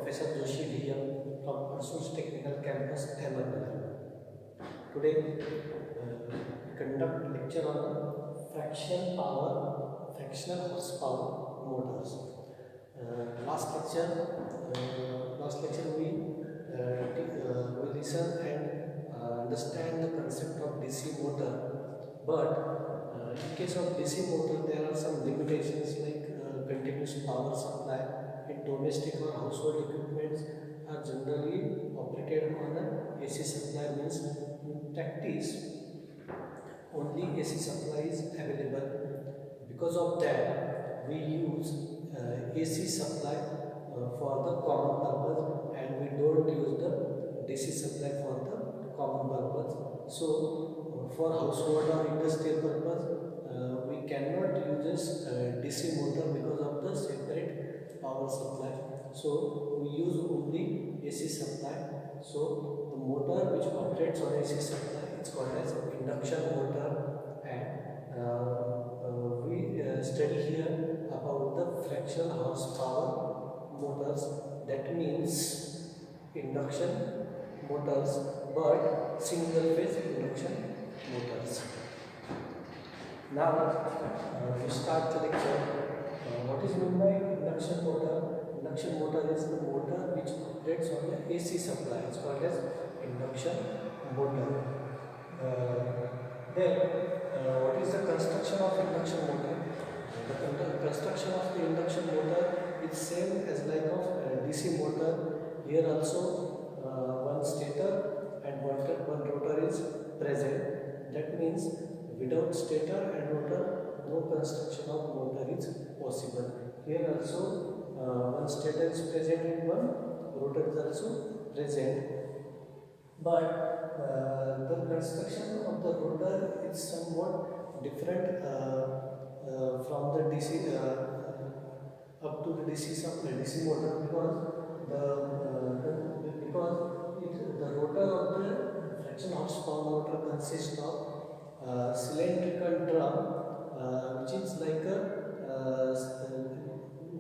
Professor Joshi DM from ADSUL'S Technical Campus, Ahmedabad. Today we conduct lecture on fractional horsepower motors. Last lecture we listen and understand the concept of DC motor, but in case of DC motor there are some limitations like continuous power supply in domestic or household equipments are generally operated on an AC supply. Means in practice only AC supply is available. Because of that we use AC supply for the common purpose, and we don't use the DC supply for the common purpose. So for household or industrial purpose we cannot use DC motor because of the separate power supply. So we use only AC supply. So the motor which operates on AC supply is called as induction motor, and we study here about the fractional horsepower motors. That means induction motors, but single phase induction motors. Now we start the lecture. What is meant by induction motor? Induction motor is the motor which operates on the AC supply. It's called as induction motor. Then what is the construction of induction motor? The construction of the induction motor is same as like of DC motor. Here also one stator and one rotor is present. That means without stator and rotor no construction of motor is possible. Here also one stator is present and one rotor is also present, but the construction of the rotor is somewhat different from the DC up to the DC motor, because the rotor of the fractional horsepower motor consists of cylindrical drum, which is like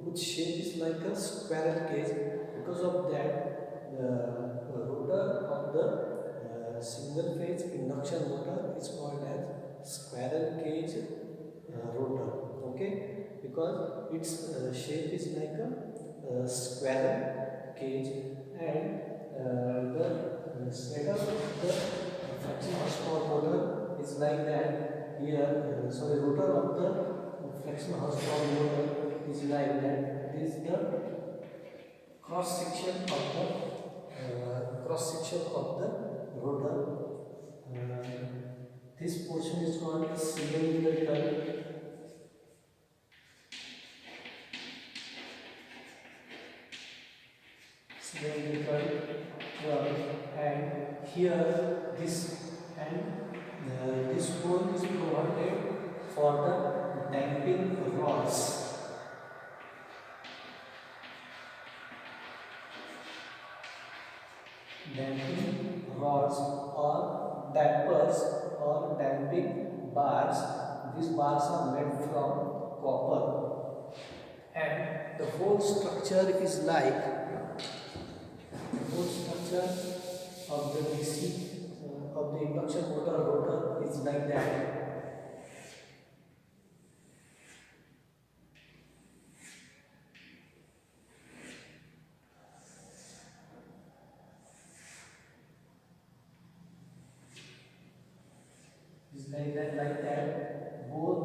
which shape is like a squirrel cage. Because of that the rotor of the single phase induction motor is called as squirrel cage rotor. Okay, because its shape is like a squirrel cage, and the stator of the fractional horsepower motor is like that. Here rotor of the fractional horsepower motor is like that. This is the cross section of the rotor. This portion is called cylindrical drum, and here this hole is provided for the damping rods. Damping rods or dampers or damping bars. These bars are made from copper, and the whole structure is like of the DC of the induction motor rotor is like that. Like that. Both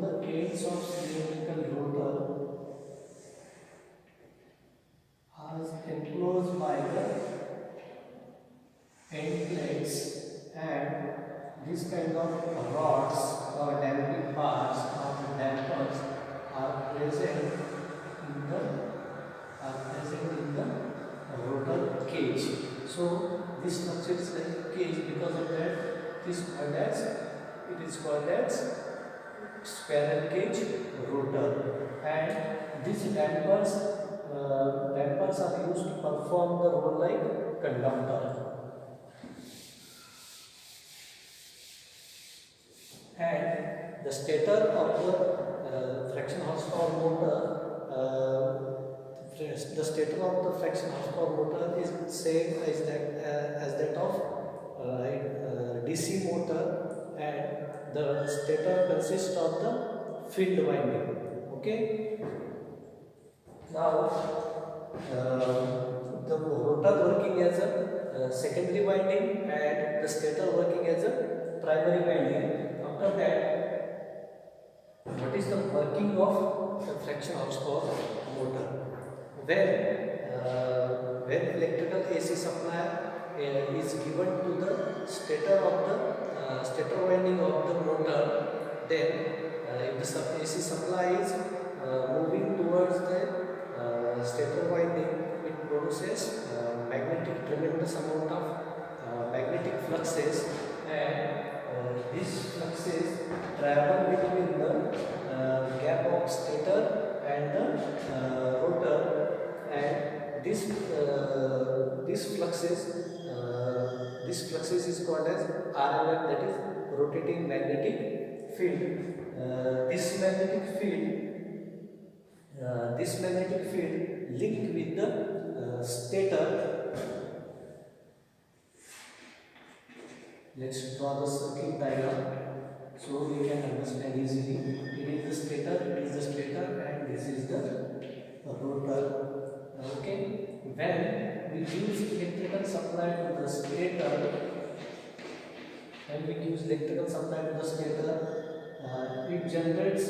the ends of cylindrical rotor are enclosed by the end plates, and this kind of rods or damping bars or dampers are present in the rotor cage. So this structure is like a cage. Because of that it is called as squirrel cage rotor, and these dampers are used to perform the role like conductor. And the stator of the fraction horsepower motor the stator of the fraction horsepower motor is same as that of DC motor, and the stator consists of the field winding. Okay. Now the rotor working as a secondary winding and the stator working as a primary winding. After that, what is the working of the fraction horsepower motor? When electrical AC supply is given to the stator of the stator winding of the motor, then if the AC supply is moving towards the stator winding, it produces tremendous amount of magnetic fluxes, and these fluxes travel between the gap of stator and the rotor, and this fluxes is called as RMF, that is rotating magnetic field. This magnetic field linked with the stator. Let's draw the circuit diagram so we can understand easily. It is the stator, and this is the rotor. Okay. When we use electrical supply to the stator, it generates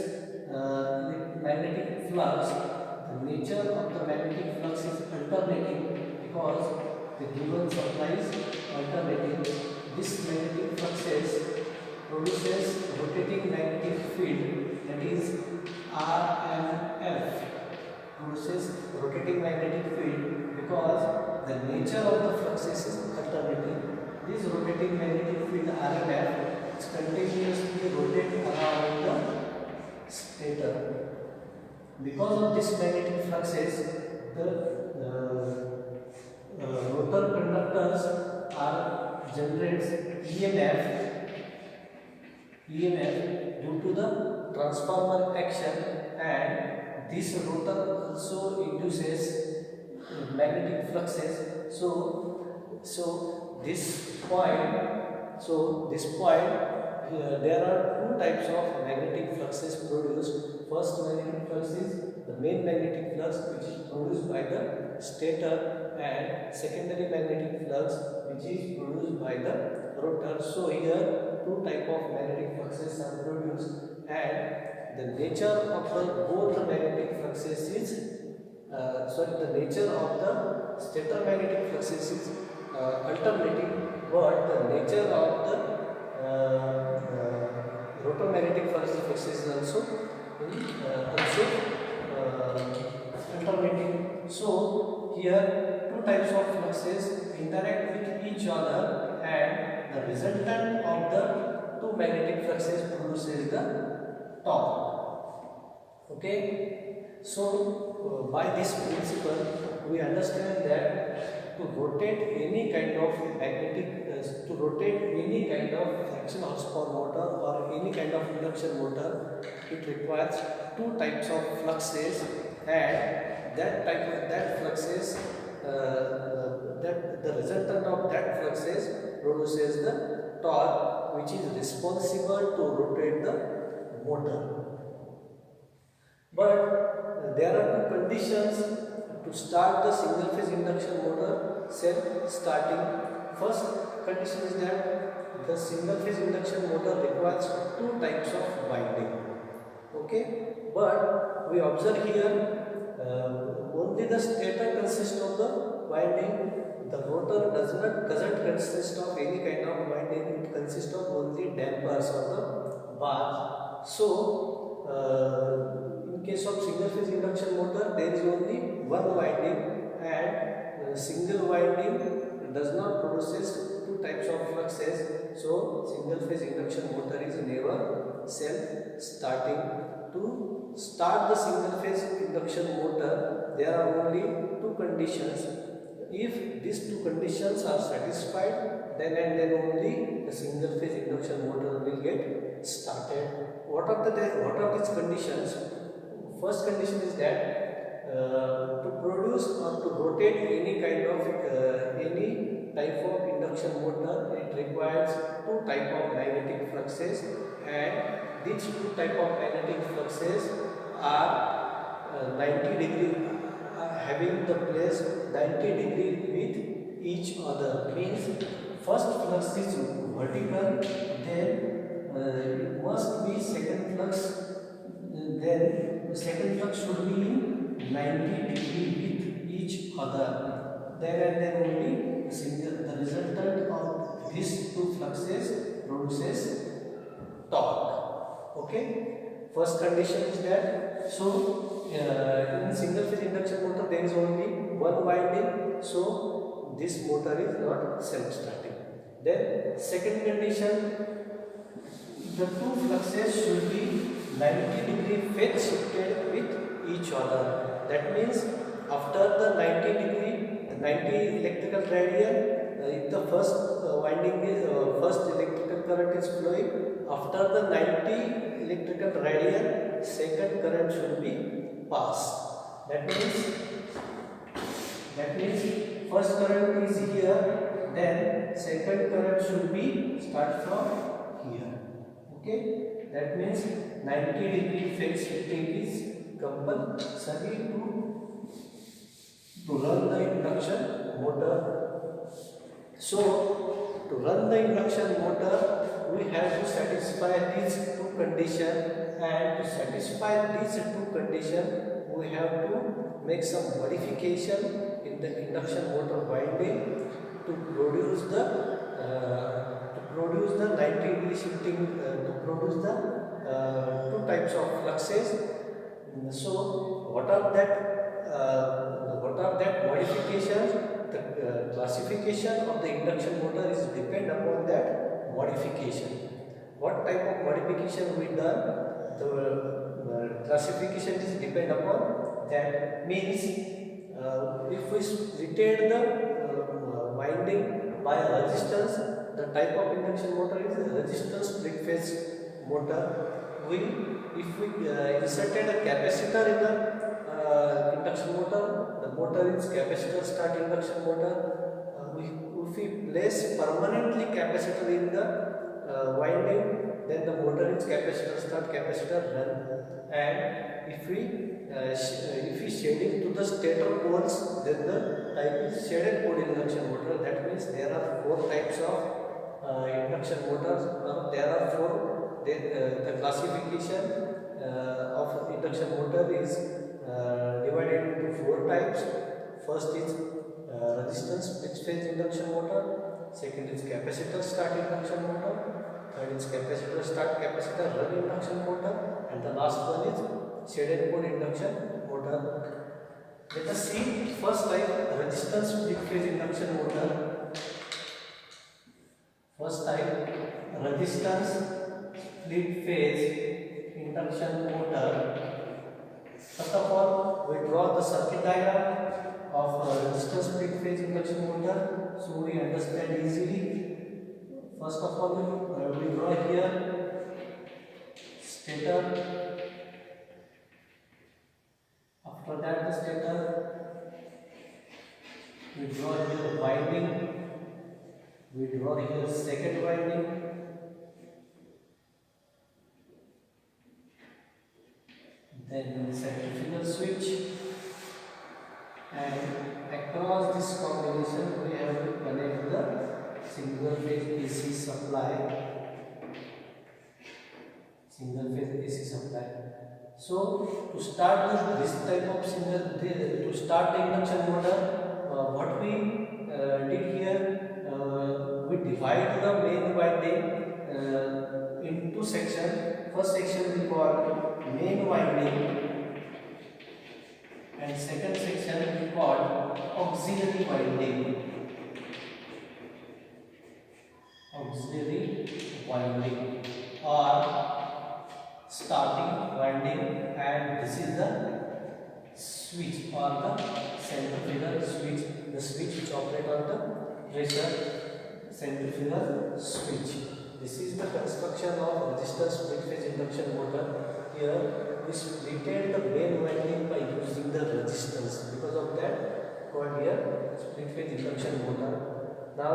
magnetic flux. The nature of the magnetic flux is alternating because the given supply is alternating. This magnetic fluxes produces rotating magnetic field, that is RMF. Produces rotating magnetic field because the nature of the fluxes is alternating. This rotating magnetic field RMF is continuously rotating around the stator. Because of this magnetic fluxes, the rotor conductors generates EMF due to the transformer action, and this rotor also induces magnetic fluxes. So this point, there are two types of magnetic fluxes produced. First magnetic flux is the main magnetic flux, which is produced by the stator, and secondary magnetic flux, which is produced by the rotor. So here two type of magnetic fluxes are produced, and the nature of both the magnetic fluxes is the nature of the stator magnetic fluxes is alternating, but the nature of the rotor magnetic fluxes is also alternating. So here two types of fluxes interact with each other, and the resultant of the two magnetic fluxes produces the torque. Okay. So by this principle we understand that to rotate any kind of fraction horsepower motor or any kind of induction motor, it requires two types of fluxes, and the resultant of that fluxes produces the torque, which is responsible to rotate the motor. But there are two conditions to start the single phase induction motor cell starting. First condition is that the single phase induction motor requires two types of winding. Okay, but we observe here only the stator consists of the winding. The rotor doesn't consist of any kind of winding. It consists of only dampers or the bars. So in case of single phase induction motor, there is only one winding, and single winding does not produce two types of fluxes. So single phase induction motor is never self-starting. To start the single phase induction motor, there are only two conditions. If these two conditions are satisfied, then and then only the single phase induction motor will get started. What are these conditions? First condition is that to produce a rotate any type of induction motor, it requires two type of magnetic fluxes, and these two type of magnetic fluxes are 90 degree, having the place 90 degree with each other. Means first flux is vertical, then it must be second flux, then the second flux should be in 90 degree with each other. Then and then only the resultant of these two fluxes produces torque. Okay, first condition is that. So in single phase induction motor there is only one winding, so this motor is not self-starting. Then second condition, the two fluxes should be 90 degree phase shifted with each other. That means after the 90 electrical radian, if the first winding is first electrical current is flowing, after the 90 electrical radian, second current should be passed. That means first current is here, then second current should be start from here. Okay, that means 90 degree phase shifting is compulsory to run the induction motor. So to run the induction motor, we have to satisfy these two conditions, and to satisfy these two conditions, we have to make some modification in the induction motor winding to produce the 90 degree shifting, to produce the two types of fluxes. So what are that modifications? The classification of the induction motor is depend upon that modification. What type of modification we done? The classification is depend upon that. Means if we retain the winding by resistance, the type of induction motor is a resistance split phase motor. If we inserted a capacitor in the induction motor, the motor is capacitor start induction motor. If we place permanently capacitor in the winding, then the motor is capacitor start capacitor run. And if we shading to the stator poles, then the type is shaded pole induction motor. That means there are four types of induction motors. The classification of induction motor is divided into four types. First is resistance split phase induction motor. Second is capacitor start induction motor. Third is capacitor start capacitor run induction motor. And the last one is shaded pole induction motor. Let us see first type, resistance split phase induction motor. First type, resistance split phase induction motor. First of all, we draw the circuit diagram of resistance split phase induction motor, so we understand easily. First of all, we draw here stator. After that, the stator. We draw here winding. We draw here second winding. Then centrifugal switch, and across this combination we have to connect the single phase AC supply. So to start this type of to start the induction motor, what we did here, we divide the main winding into section. First section we call main winding, and second section we call auxiliary winding. Or starting winding, and this is the switch or the centrifugal switch, the switch which operates on the pressure centrifugal switch. This is the construction of resistance split phase induction motor. Here we splitted the main winding by using the resistance. Because of that, called here split phase induction motor. Now,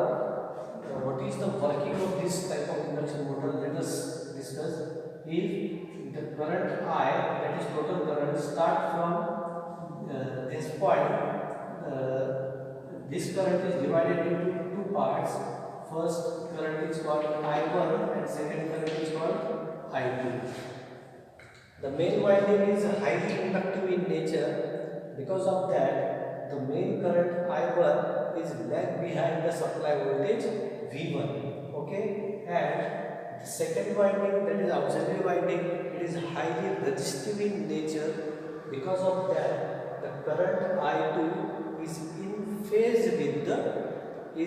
what is the working of this type of induction motor? Let us discuss. If the current I, that is total current, start from this point, this current is divided into two parts. First current is called I1 and second current is called I2. The main winding is highly inductive in nature. Because of that, the main current I1 is lag behind the supply voltage V1. Okay, and the second winding, that is auxiliary winding, it is highly resistive in nature. Because of that, the current I2 is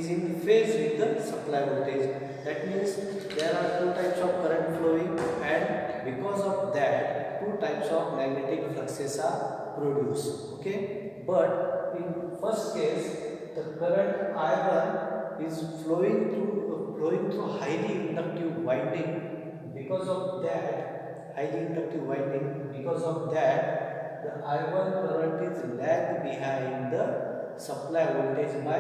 in phase with the supply voltage. That means there are two types of current flowing, and because of that, two types of magnetic fluxes are produced. Okay, but in first case, the current I1 is flowing through highly inductive winding. Because of that, the I1 current is lagged behind the supply voltage by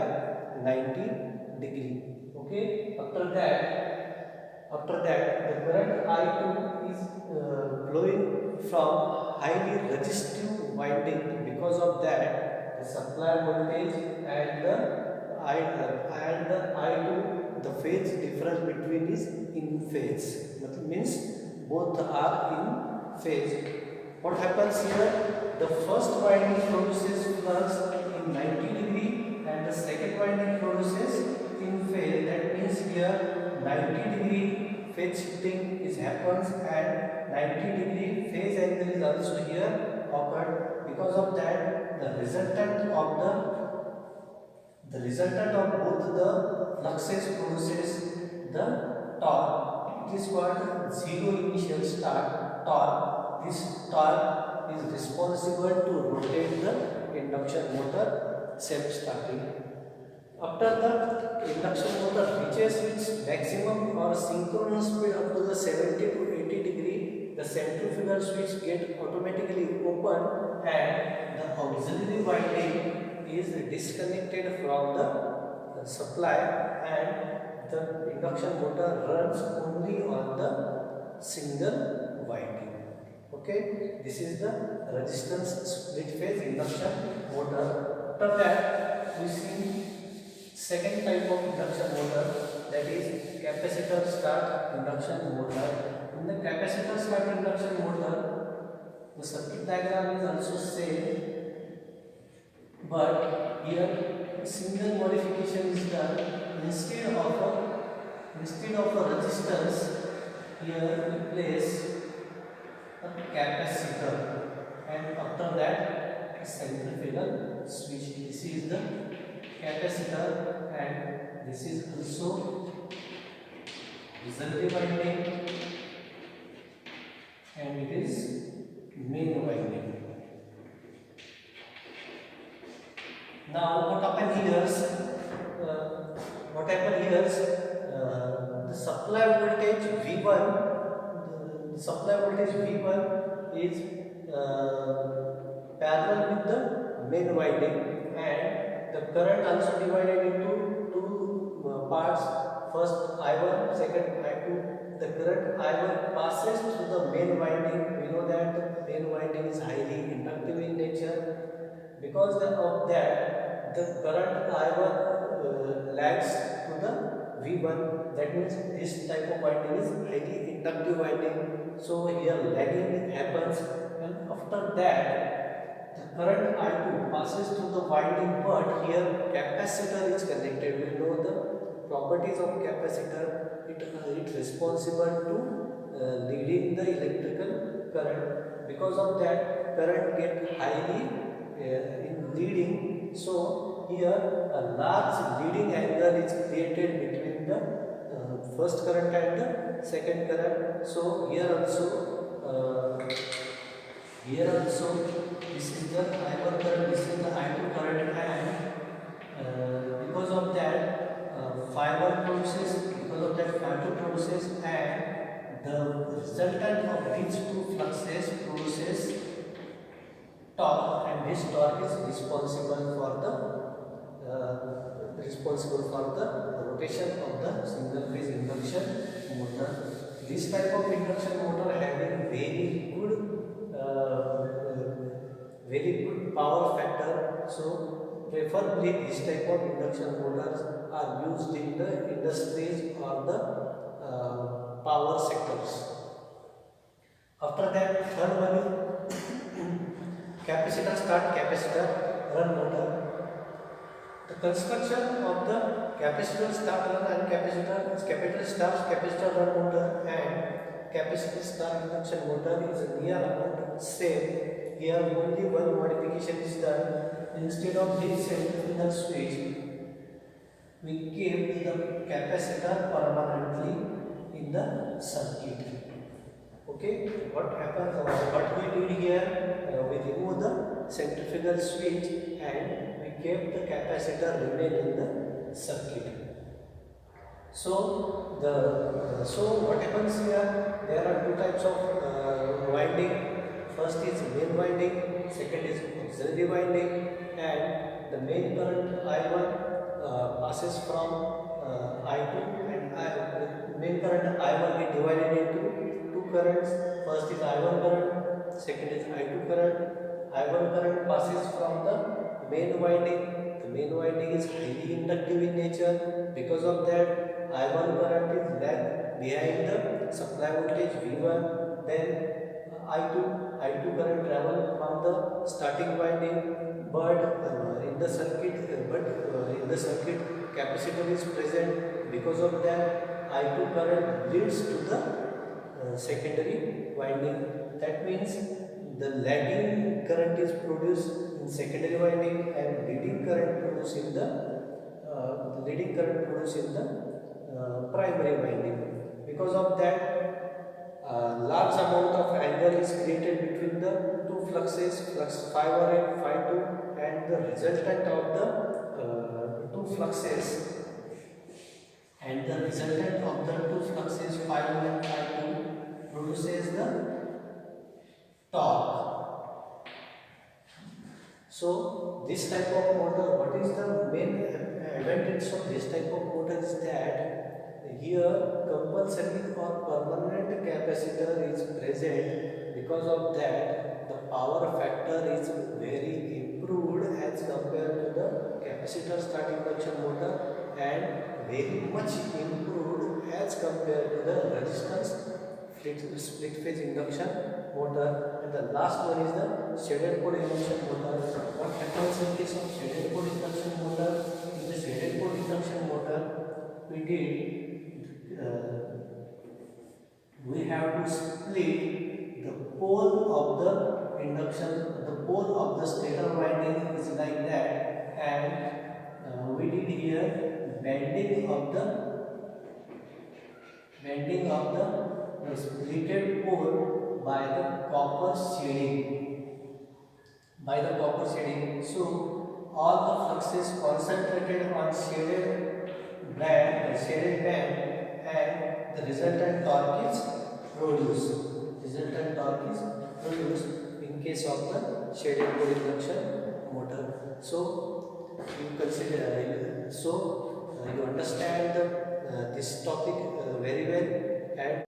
90 degree. Okay, after that the current I2 is flowing from highly resistive winding. Because of that, the supply voltage and the I2, the phase difference between is in phase. That means both are in phase. What happens here? The first winding produces flux in 90 degree and the second winding produces in phase. That means here 90 degree phase shifting is happens and 90 degree phase angle is also here occurred. Because of that, the resultant of both the fluxes produces the torque. It is called zero initial start torque. This torque is responsible to rotate the induction motor self-starting. After the induction motor reaches its maximum or synchronous speed up to the 70 to 80 degree, the centrifugal switch get automatically open and the auxiliary winding is disconnected from the supply and the induction motor runs only on the single winding. Okay, this is the resistance split phase induction motor. After that, we see second type of induction motor, that is capacitor start induction motor. In the capacitor start induction motor, the circuit diagram is also same, but here a single modification is done. Instead of a resistance, here we place a capacitor, and after that a centrifugal switch. This is the capacitor and this is also auxiliary winding and it is main winding. Now what happened here is the supply voltage V1 is parallel with the main winding, and the current also divided into two parts. First I1, second I2. The current I1 passes through the main winding. We know that the main winding is highly inductive in nature. Because of that, the current I1 lags to the V1. That means this type of winding is highly inductive winding. So here lagging happens, and after that the current I2 passes through the winding, but here capacitor is connected. We know the properties of capacitor. It is responsible to leading the electrical current. Because of that, current get highly in leading. So here a large leading angle is created between the first current and the second current. So here also this is the I1 current, this is the I2 current, and because of that Phi1 produces, because of that Phi2 produces, and the resultant of these two fluxes produces torque, and this torque is responsible for the responsible for the rotation of the single phase induction motor. This type of induction motor having very good power factor. So preferably this type of induction motors are used in the industries or the power sectors. After that, third one is capacitor start capacitor run motor. The construction of the capacitor start run and capacitor start capacitor run motor and capacitor start induction motor is near about same. Here only one modification is done. Instead of this centrifugal switch, we kept the capacitor permanently in the circuit. Okay, what happens? What we did here? We remove the centrifugal switch and we kept the capacitor remain in the circuit. So what happens here? There are two types of winding. First is main winding, second is auxiliary winding, and the main current I1 passes from I2 and main current I1 is divided into two currents. First is I1 current, second is I2 current. I1 current passes from the main winding. The main winding is highly inductive in nature. Because of that, I1 current is lag behind the supply voltage V1. Then I2 current travel from the starting winding, but in the circuit capacitor is present. Because of that, I2 current leads to the secondary winding. That means the lagging current is produced in secondary winding and leading current produced in the primary winding. Because of that, large amount of angle is created between the two fluxes, flux 5 and 5 and the resultant of the two fluxes phi1 and phi2 produces the torque. So this type of motor, what is the main advantage of this type of motor is that here compulsory or permanent capacitor is present. Because of that, the power factor is very improved as compared to the capacitor start induction motor and very much improved as compared to the resistance split phase induction motor. And the last one is the shaded pole induction motor. What happens in case of shaded pole induction motor? In the shaded pole induction motor, we have to split the pole of the induction, the pole of the stator winding is like that, and we did here bending of the splitted pole by the copper shading. So all the fluxes concentrated on shaded band and the resultant torque is produced. In case of the shaded pole induction motor. So you understand this topic very well, and